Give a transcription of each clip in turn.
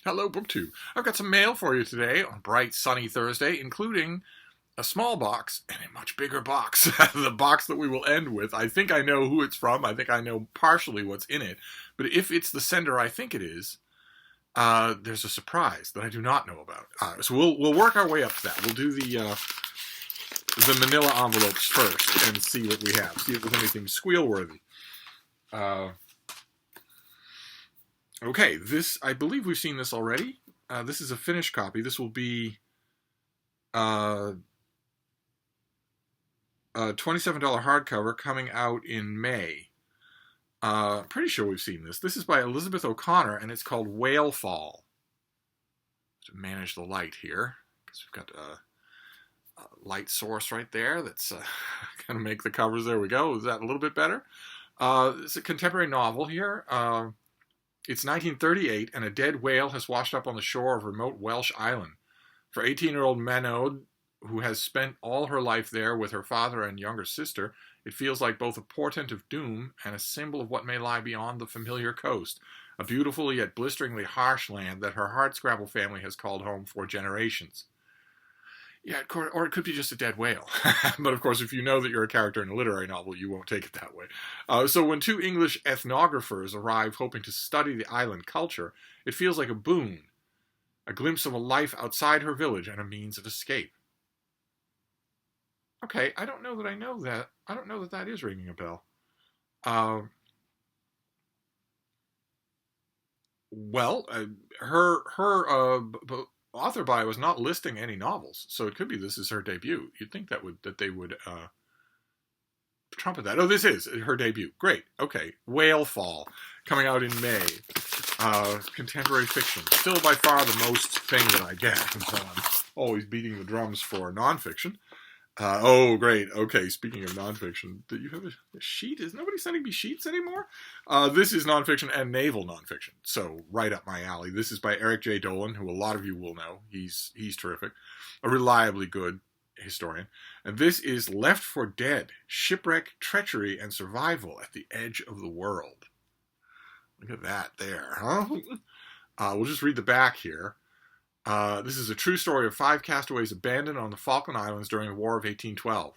Hello, BookTube. I've got some mail for you today on a bright, sunny Thursday, including a small box and a much bigger box. The box that we will end with, I think I know who it's from. I think I know partially what's in it. But if it's the sender I think it is, there's a surprise that I do not know about. So we'll work our way up to that. We'll do the manila envelopes first and see what we have. See if there's anything squeal-worthy. Okay, this, I believe we've seen this already. This is a finished copy. This will be a $27 hardcover coming out in May. Pretty sure we've seen this. This is by Elizabeth O'Connor, and it's called Whale Fall. To manage the light here, because we've got a light source right there that's going to make the covers. There we go. Is that a little bit better? It's a contemporary novel here. It's 1938, and a dead whale has washed up on the shore of a remote Welsh island. For 18-year-old Manod, who has spent all her life there with her father and younger sister, it feels like both a portent of doom and a symbol of what may lie beyond the familiar coast, a beautiful yet blisteringly harsh land that her hardscrabble family has called home for generations. Yeah, or it could be just a dead whale. But of course, if you know that you're a character in a literary novel, you won't take it that way. So when two English ethnographers arrive hoping to study the island culture, it feels like a boon, a glimpse of a life outside her village and a means of escape. Okay, I don't know that I know that. I don't know that that is ringing a bell. Her author bio is not listing any novels, so it could be this is her debut. You'd think that they would trumpet that. Oh, this is her debut. Great. Okay, Whale Fall, coming out in May. Contemporary fiction, still by far the most thing that I get. So I'm always beating the drums for nonfiction. Oh, great. Okay, speaking of nonfiction, do you have a sheet? Is nobody sending me sheets anymore? This is nonfiction and naval nonfiction, so right up my alley. This is by Eric J. Dolan, who a lot of you will know. He's terrific. A reliably good historian. And this is Left for Dead, Shipwreck, Treachery, and Survival at the Edge of the World. Look at that there, huh? We'll just read the back here. This is a true story of 5 castaways abandoned on the Falkland Islands during the War of 1812.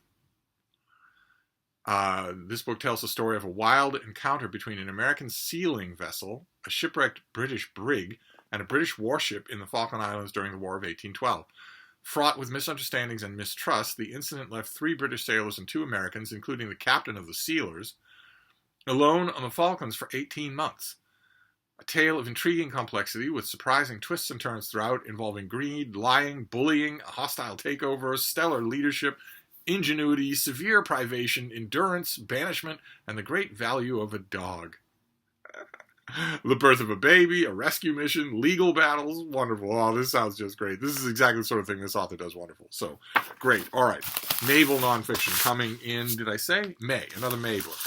This book tells the story of a wild encounter between an American sealing vessel, a shipwrecked British brig, and a British warship in the Falkland Islands during the War of 1812. Fraught with misunderstandings and mistrust, the incident left 3 British sailors and 2 Americans, including the captain of the sealers, alone on the Falklands for 18 months. A tale of intriguing complexity with surprising twists and turns throughout, involving greed, lying, bullying, a hostile takeover, stellar leadership, ingenuity, severe privation, endurance, banishment, and the great value of a dog. The birth of a baby, a rescue mission, legal battles. Wonderful. Oh, this sounds just great. This is exactly the sort of thing this author does wonderful. So, great. All right. Naval nonfiction coming in, did I say? May. Another May book.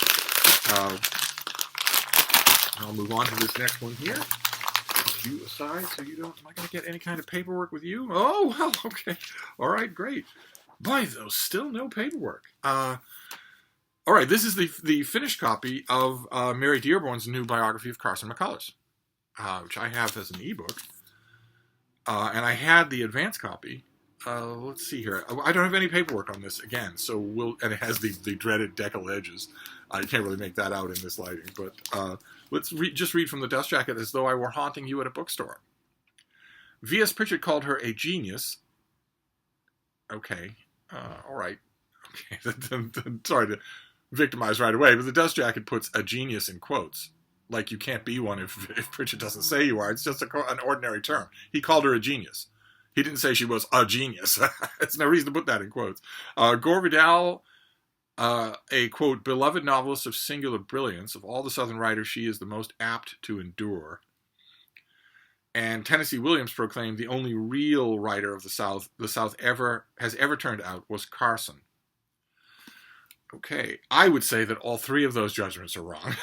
I'll move on to this next one here. Put you aside so you don't... Am I going to get any kind of paperwork with you? Oh, well, okay. All right, great. Boy, though, still no paperwork. All right, this is the finished copy of Mary Dearborn's new biography of Carson McCullers, which I have as an ebook. And I had the advance copy. Let's see here. I don't have any paperwork on this again, so and it has the dreaded decal edges. I can't really make that out in this lighting, but let's just read from the dust jacket as though I were haunting you at a bookstore. V.S. Pritchard called her a genius. Okay, all right. Okay, sorry to victimize right away, but the dust jacket puts a genius in quotes. Like you can't be one if Pritchard doesn't say you are. It's just an ordinary term. He called her a genius. He didn't say she was a genius. It's no reason to put that in quotes. Gore Vidal, a, quote, beloved novelist of singular brilliance. Of all the Southern writers, she is the most apt to endure. And Tennessee Williams proclaimed the only real writer of the South has ever turned out was Carson. Okay, I would say that all 3 of those judgments are wrong.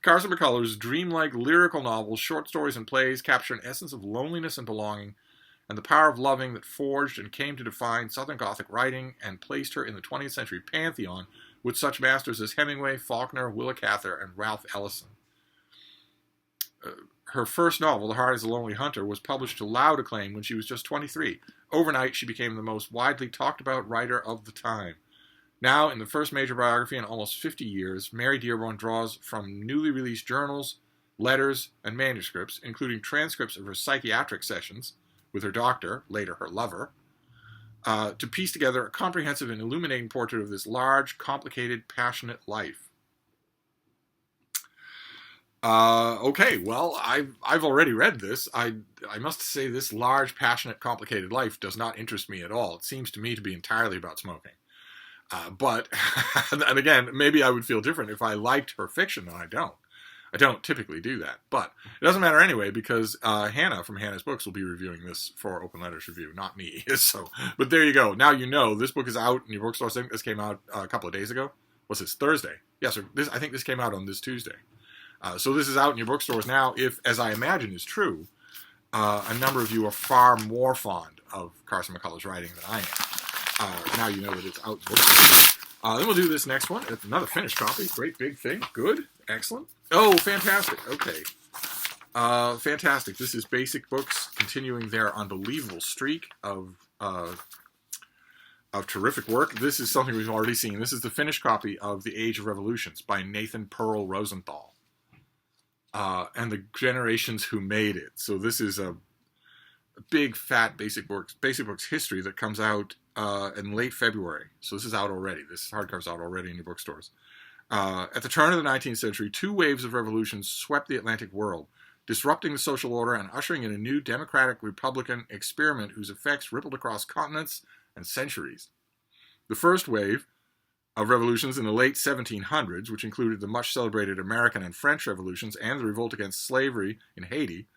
Carson McCullers' dreamlike lyrical novels, short stories, and plays capture an essence of loneliness and belonging, and the power of loving that forged and came to define Southern Gothic writing and placed her in the 20th century pantheon with such masters as Hemingway, Faulkner, Willa Cather, and Ralph Ellison. Her first novel, The Heart is a Lonely Hunter, was published to loud acclaim when she was just 23. Overnight, she became the most widely talked about writer of the time. Now, in the first major biography in almost 50 years, Mary Dearborn draws from newly released journals, letters, and manuscripts, including transcripts of her psychiatric sessions with her doctor, later her lover, to piece together a comprehensive and illuminating portrait of this large, complicated, passionate life. Okay, well, I've already read this. I must say this large, passionate, complicated life does not interest me at all. It seems to me to be entirely about smoking. But, and again, maybe I would feel different if I liked her fiction, and I don't. I don't typically do that. But it doesn't matter anyway, because Hannah from Hannah's Books will be reviewing this for Open Letters Review, not me. So, but there you go. Now you know this book is out in your bookstore. I think this came out a couple of days ago. What's this, Thursday? Yes, I think this came out on this Tuesday. So this is out in your bookstores now. If, as I imagine is true, a number of you are far more fond of Carson McCullers' writing than I am. Now you know that it's out in bookstores. Then we'll do this next one. It's another finished copy. Great big thing. Good. Excellent. Oh, fantastic. Okay. Fantastic. This is Basic Books continuing their unbelievable streak of terrific work. This is something we've already seen. This is the finished copy of The Age of Revolutions by Nathan Pearl Rosenthal. And the generations who made it. So this is a big, fat Basic Books history that comes out in late February. So this is out already. This hardcover's out already in your bookstores. At the turn of the 19th century, two waves of revolutions swept the Atlantic world, disrupting the social order and ushering in a new democratic republican experiment whose effects rippled across continents and centuries. The first wave of revolutions in the late 1700s, which included the much-celebrated American and French revolutions and the revolt against slavery in Haiti,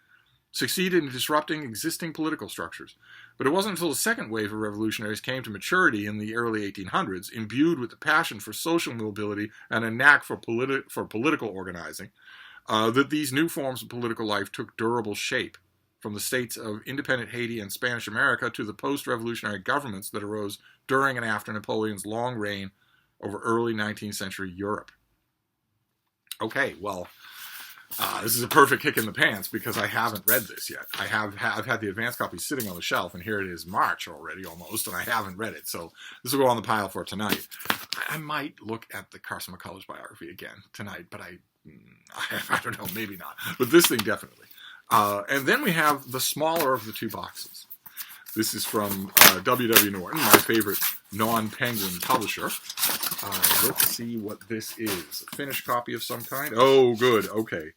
succeeded in disrupting existing political structures. But it wasn't until the second wave of revolutionaries came to maturity in the early 1800s, imbued with the passion for social mobility and a knack for political organizing, that these new forms of political life took durable shape, from the states of independent Haiti and Spanish America to the post-revolutionary governments that arose during and after Napoleon's long reign over early 19th century Europe. Okay, well, this is a perfect kick in the pants because I haven't read this yet. I've had the advance copy sitting on the shelf, and here it is March already almost, and I haven't read it. So this will go on the pile for tonight. I might look at the Carson McCullers biography again tonight, but I don't know, maybe not. But this thing definitely. And then we have the smaller of the two boxes. This is from W.W. Norton, my favorite non-Penguin publisher. Let's see what this is. A finished copy of some kind? Oh, good. Okay.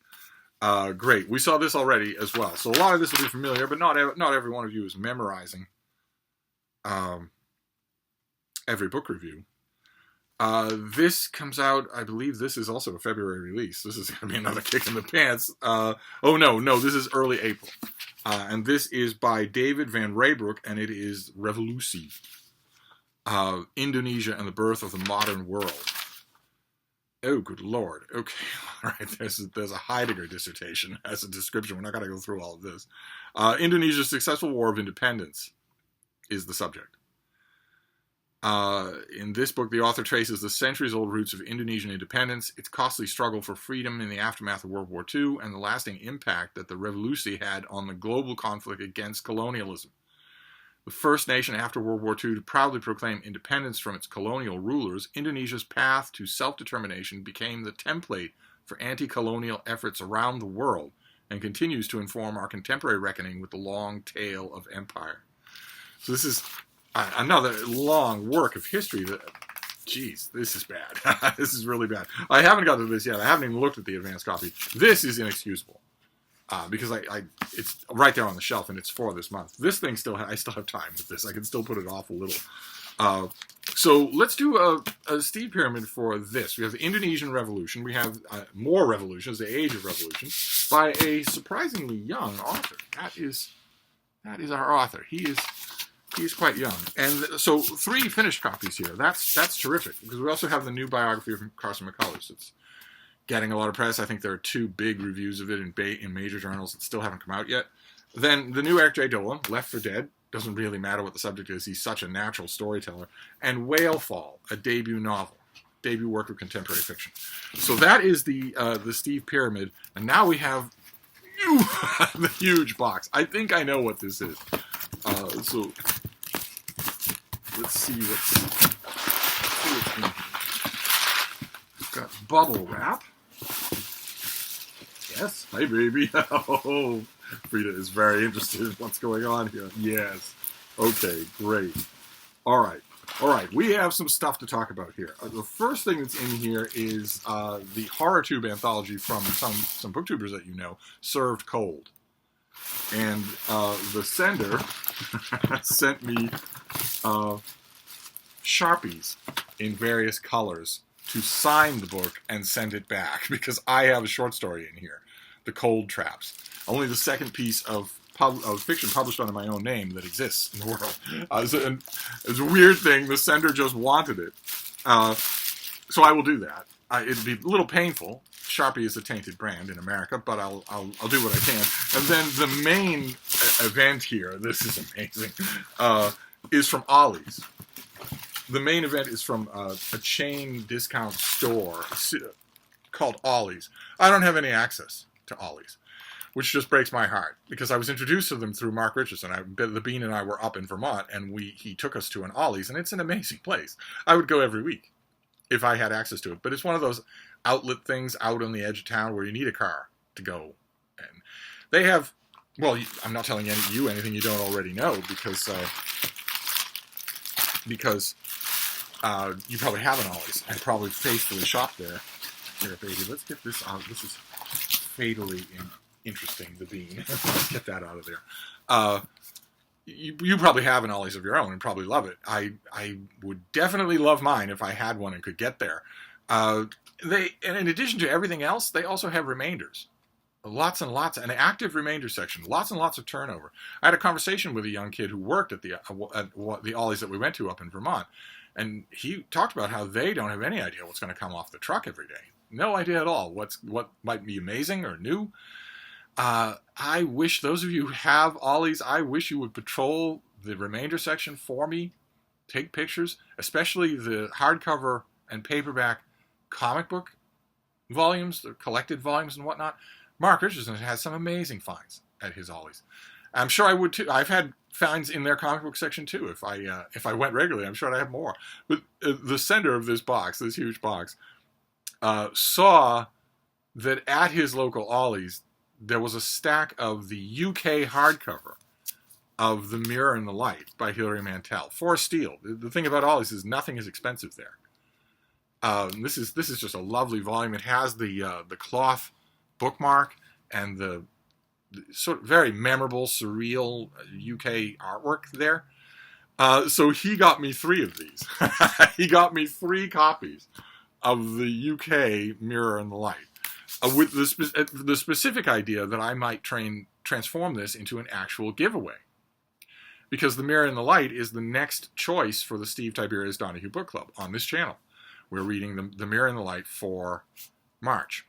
Great. We saw this already as well. So a lot of this will be familiar, but not every one of you is memorizing every book review. This comes out, I believe this is also a February release. This is going to be another kick in the pants. Oh, no, this is early April. And this is by David Van Raybroek, and it is Revolusi, Indonesia and the Birth of the Modern World. Oh, good Lord. Okay, all right, there's a Heidegger dissertation as a description. We're not going to go through all of this. Indonesia's successful war of independence is the subject. In this book, the author traces the centuries-old roots of Indonesian independence, its costly struggle for freedom in the aftermath of World War II, and the lasting impact that the Revolusi had on the global conflict against colonialism. The first nation after World War II to proudly proclaim independence from its colonial rulers, Indonesia's path to self-determination became the template for anti-colonial efforts around the world and continues to inform our contemporary reckoning with the long tale of empire. So this is another long work of history that, geez, this is bad. This is really bad. I haven't got to this yet. I haven't even looked at the advanced copy. This is inexcusable because it's right there on the shelf and it's for this month. This thing I still have time with this. I can still put it off a little. So let's do a Steve Pyramid for this. We have the Indonesian Revolution. We have more revolutions, the Age of Revolution, by a surprisingly young author. That is our author. He's quite young. And so 3 finished copies here. That's terrific, because we also have the new biography from Carson McCullers. It's getting a lot of press. I think there are 2 big reviews of it in major journals that still haven't come out yet. Then the new Eric J. Dolan, Left for Dead. Doesn't really matter what the subject is. He's such a natural storyteller. And Whalefall, a debut novel. Debut work of contemporary fiction. So that is the Steve Pyramid. And now we have The huge box. I think I know what this is. So let's see what's in here. We've got bubble wrap. Yes, hi baby. Oh, Frida is very interested in what's going on here. Yes. Okay, great. All right. We have some stuff to talk about here. The first thing that's in here is the Horror Tube anthology from some booktubers that you know, Served Cold. And the sender sent me Sharpies in various colors to sign the book and send it back, because I have a short story in here, The Cold Traps. Only the second piece of fiction published under my own name that exists in the world. It's a weird thing. The sender just wanted it. So I will do that. It'd be a little painful. Sharpie is a tainted brand in America, but I'll do what I can. And then the main event here, this is amazing, is from Ollie's. The main event is from a chain discount store called Ollie's. I don't have any access to Ollie's, which just breaks my heart, because I was introduced to them through Mark Richardson. The Bean and I were up in Vermont, and he took us to an Ollie's, and it's an amazing place. I would go every week if I had access to it, but it's one of those outlet things out on the edge of town where you need a car to go. And they have, well, I'm not telling you anything you don't already know, because you probably have an Ollie's and probably faithfully shop there. Here, baby, let's get this out. This is fatally interesting, the Bean. Let's get that out of there. You probably have an Ollie's of your own and probably love it. I would definitely love mine if I had one and could get there. And in addition to everything else, they also have remainders. Lots and lots, an active remainder section, lots and lots of turnover. I had a conversation with a young kid who worked at the Ollie's that we went to up in Vermont, and he talked about how they don't have any idea what's going to come off the truck every day. No idea at all what might be amazing or new. I wish those of you who have Ollie's, I wish you would patrol the remainder section for me, take pictures, especially the hardcover and paperback comic book volumes, the collected volumes and whatnot. Mark Richardson has some amazing finds at his Ollie's. I'm sure I would too. I've had finds in their comic book section too. If I went regularly, I'm sure I'd have more. But the sender of this box, this huge box, saw that at his local Ollie's there was a stack of the UK hardcover of The Mirror and the Light by Hilary Mantel for $1. The thing about Ollie's is nothing is expensive there. This is just a lovely volume. It has the cloth bookmark and the sort of very memorable, surreal UK artwork there. So he got me 3 of these. He got me 3 copies of the UK Mirror and the Light, with the specific idea that I might transform this into an actual giveaway. Because The Mirror and the Light is the next choice for the Steve Tiberius Donoghue Book Club on this channel. We're reading the Mirror and the Light for March.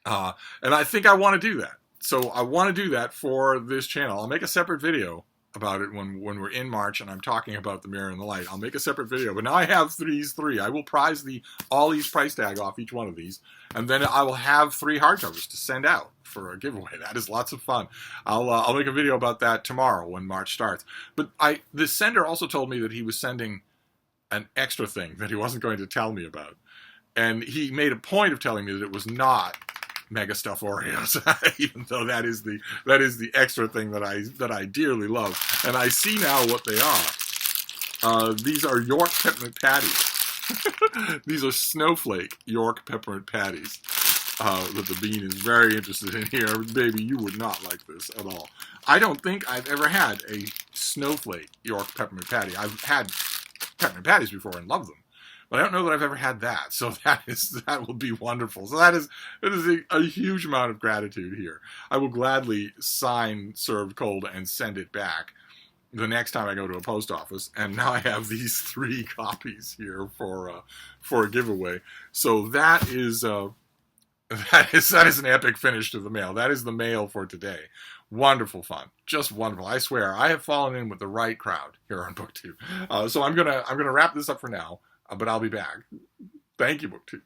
And I think I want to do that. So I want to do that for this channel. I'll make a separate video about it when we're in March and I'm talking about The Mirror and the Light. I'll make a separate video. But now I have these 3. I will prize the Ollie's price tag off each one of these. And then I will have 3 hardcovers to send out for a giveaway. That is lots of fun. I'll make a video about that tomorrow when March starts. But the sender also told me that he was sending an extra thing that he wasn't going to tell me about. And he made a point of telling me that it was not Mega Stuff Oreos, even though that is the extra thing that I dearly love. And I see now what they are. These are York peppermint patties. These are snowflake York peppermint patties that the Bean is very interested in here. Baby, you would not like this at all. I don't think I've ever had a snowflake York peppermint patty. I've had peppermint patties before and loved them. But I don't know that I've ever had that, so that will be wonderful. So that is a huge amount of gratitude here. I will gladly sign Served Cold and send it back the next time I go to a post office. And now I have these 3 copies here for a giveaway. So that is an epic finish to the mail. That is the mail for today. Wonderful fun, just wonderful. I swear I have fallen in with the right crowd here on BookTube. So I'm gonna wrap this up for now. But I'll be back. Thank you, BookTube.